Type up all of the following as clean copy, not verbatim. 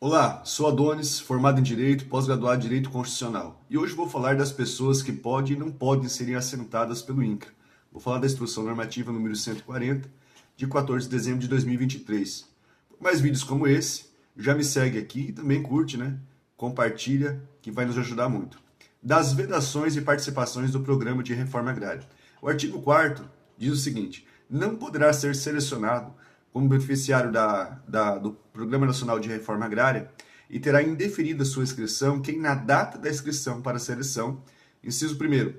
Olá, sou Adonis, formado em Direito, pós-graduado em Direito Constitucional. E hoje vou falar das pessoas que podem e não podem serem assentadas pelo INCRA. Vou falar da Instrução Normativa número 140, de 14 de dezembro de 2023. Por mais vídeos como esse, já me segue aqui e também curte, né? Compartilha, que vai nos ajudar muito. Das vedações e participações do Programa de Reforma Agrária. O artigo 4º diz o seguinte: não poderá ser selecionado como beneficiário do Programa Nacional de Reforma Agrária e terá indeferida sua inscrição quem, na data da inscrição para a seleção, inciso 1º,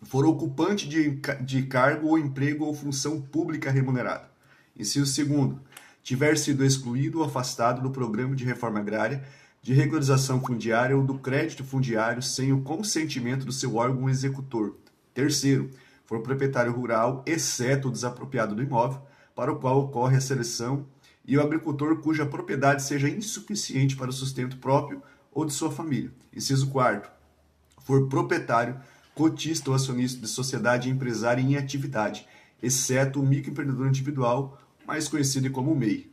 for ocupante de cargo ou emprego ou função pública remunerada. Inciso 2º, tiver sido excluído ou afastado do Programa de Reforma Agrária, de regularização fundiária ou do crédito fundiário sem o consentimento do seu órgão executor. Terceiro, for proprietário rural, exceto o desapropriado do imóvel, para o qual ocorre a seleção, e o agricultor cuja propriedade seja insuficiente para o sustento próprio ou de sua família. Inciso 4º, for proprietário, cotista ou acionista de sociedade empresária em atividade, exceto o microempreendedor individual, mais conhecido como MEI.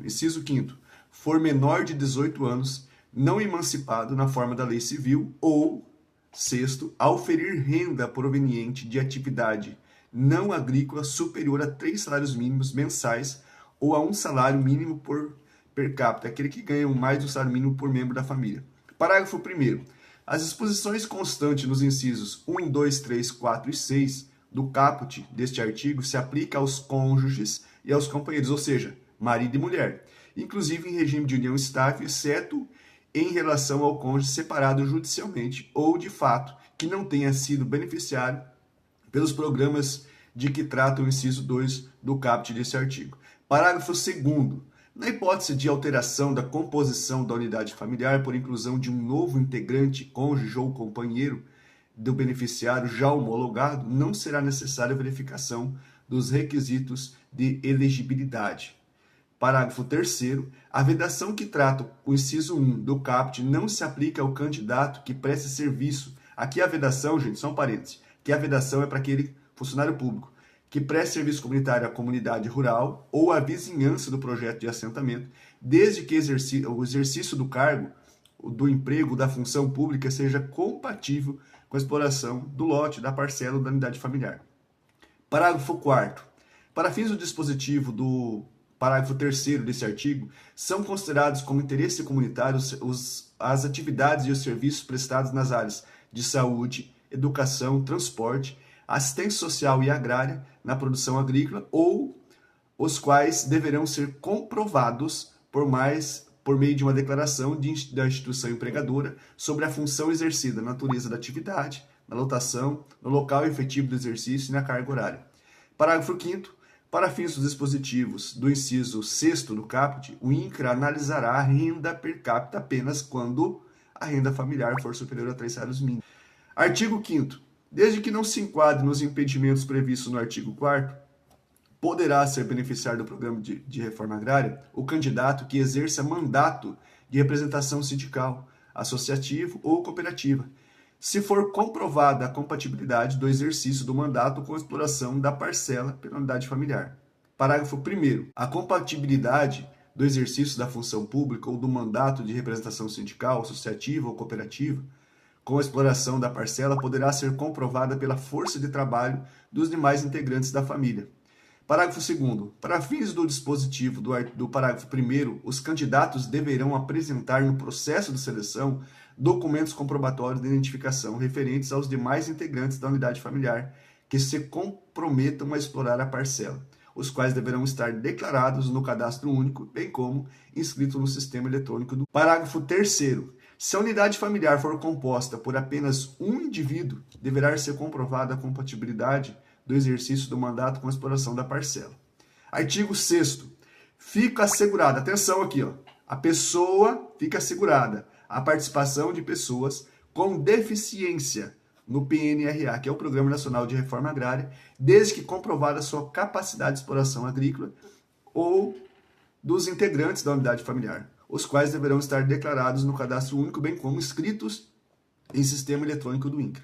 Inciso 5º, for menor de 18 anos, não emancipado na forma da lei civil, ou, sexto, ao ferir renda proveniente de atividade não agrícola superior a 3 salários mínimos mensais ou a 1 salário mínimo per capita, aquele que ganha mais do salário mínimo por membro da família. Parágrafo 1º. As disposições constantes nos incisos 1, 2, 3, 4 e 6 do caput deste artigo se aplica aos cônjuges e aos companheiros, ou seja, marido e mulher, inclusive em regime de união estável, exceto em relação ao cônjuge separado judicialmente ou de fato que não tenha sido beneficiário pelos programas de que trata o inciso 2 do caput desse artigo. Parágrafo 2º. Na hipótese de alteração da composição da unidade familiar por inclusão de um novo integrante, cônjuge ou companheiro do beneficiário já homologado, não será necessária a verificação dos requisitos de elegibilidade. Parágrafo 3º. A vedação que trata o inciso 1 do caput não se aplica ao candidato que preste serviço. Aqui a vedação, gente, são parênteses, que a vedação é para aquele funcionário público que preste serviço comunitário à comunidade rural ou à vizinhança do projeto de assentamento, desde que o exercício do cargo, do emprego, da função pública seja compatível com a exploração do lote, da parcela ou da unidade familiar. Parágrafo 4º. Para fins do dispositivo do parágrafo 3º desse artigo, são considerados como interesse comunitário as atividades e os serviços prestados nas áreas de saúde, educação, transporte, assistência social e agrária na produção agrícola, ou os quais deverão ser comprovados por meio de uma declaração da instituição empregadora sobre a função exercida, na natureza da atividade, na lotação, no local efetivo do exercício e na carga horária. Parágrafo 5º. Para fins dos dispositivos do inciso 6º do caput, o INCRA analisará a renda per capita apenas quando a renda familiar for superior a 3 salários mínimos. Artigo 5º. Desde que não se enquadre nos impedimentos previstos no artigo 4º, poderá ser beneficiário do programa de reforma agrária o candidato que exerça mandato de representação sindical, associativo ou cooperativa, se for comprovada a compatibilidade do exercício do mandato com a exploração da parcela pela unidade familiar. Parágrafo 1º. A compatibilidade do exercício da função pública ou do mandato de representação sindical, associativa ou cooperativa com a exploração da parcela poderá ser comprovada pela força de trabalho dos demais integrantes da família. Parágrafo 2º. Para fins do dispositivo do parágrafo 1º, os candidatos deverão apresentar no processo de seleção documentos comprobatórios de identificação referentes aos demais integrantes da unidade familiar que se comprometam a explorar a parcela, os quais deverão estar declarados no cadastro único, bem como inscritos no sistema eletrônico do parágrafo 3º. Se a unidade familiar for composta por apenas um indivíduo, deverá ser comprovada a compatibilidade do exercício do mandato com a exploração da parcela. Artigo 6º. Fica assegurada, atenção aqui, a pessoa fica assegurada a participação de pessoas com deficiência no PNRA, que é o Programa Nacional de Reforma Agrária, desde que comprovada a sua capacidade de exploração agrícola ou dos integrantes da unidade familiar, os quais deverão estar declarados no cadastro único, bem como inscritos em sistema eletrônico do INCRA.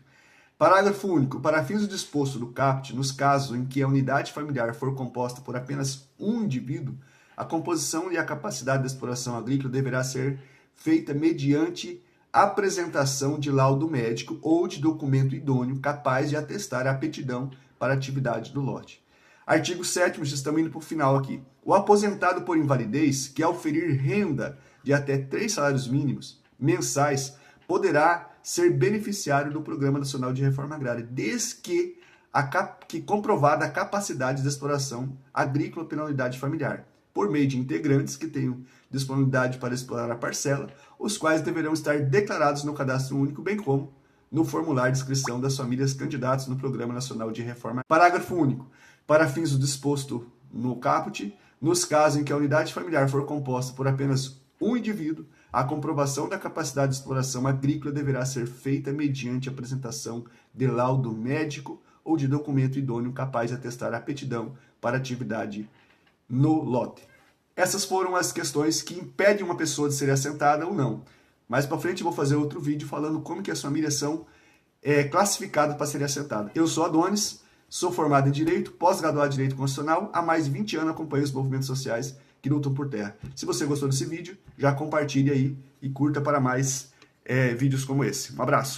Parágrafo único. Para fins do disposto do caput, nos casos em que a unidade familiar for composta por apenas um indivíduo, A composição e a capacidade de exploração agrícola deverá ser feita mediante apresentação de laudo médico ou de documento idôneo capaz de atestar a aptidão para a atividade do lote. Artigo 7º, já estamos indo para o final aqui. O aposentado por invalidez que oferir renda de até 3 salários mínimos mensais poderá ser beneficiário do Programa Nacional de Reforma Agrária, desde que comprovada a capacidade de exploração agrícola pela unidade familiar, por meio de integrantes que tenham disponibilidade para explorar a parcela, os quais deverão estar declarados no Cadastro Único, bem como no formulário de inscrição das famílias candidatos no Programa Nacional de Reforma. Parágrafo único. Para fins do disposto no caput, nos casos em que a unidade familiar for composta por apenas um indivíduo, a comprovação da capacidade de exploração agrícola deverá ser feita mediante apresentação de laudo médico ou de documento idôneo capaz de atestar a aptidão para atividade no lote. Essas foram as questões que impedem uma pessoa de ser assentada ou não. Mais para frente eu vou fazer outro vídeo falando como que as famílias são classificadas para serem assentadas. Eu sou Adonis, sou formado em Direito, pós-graduado em Direito Constitucional, há mais de 20 anos acompanho os movimentos sociais que lutam por terra. Se você gostou desse vídeo, já compartilhe aí e curta para mais vídeos como esse. Um abraço!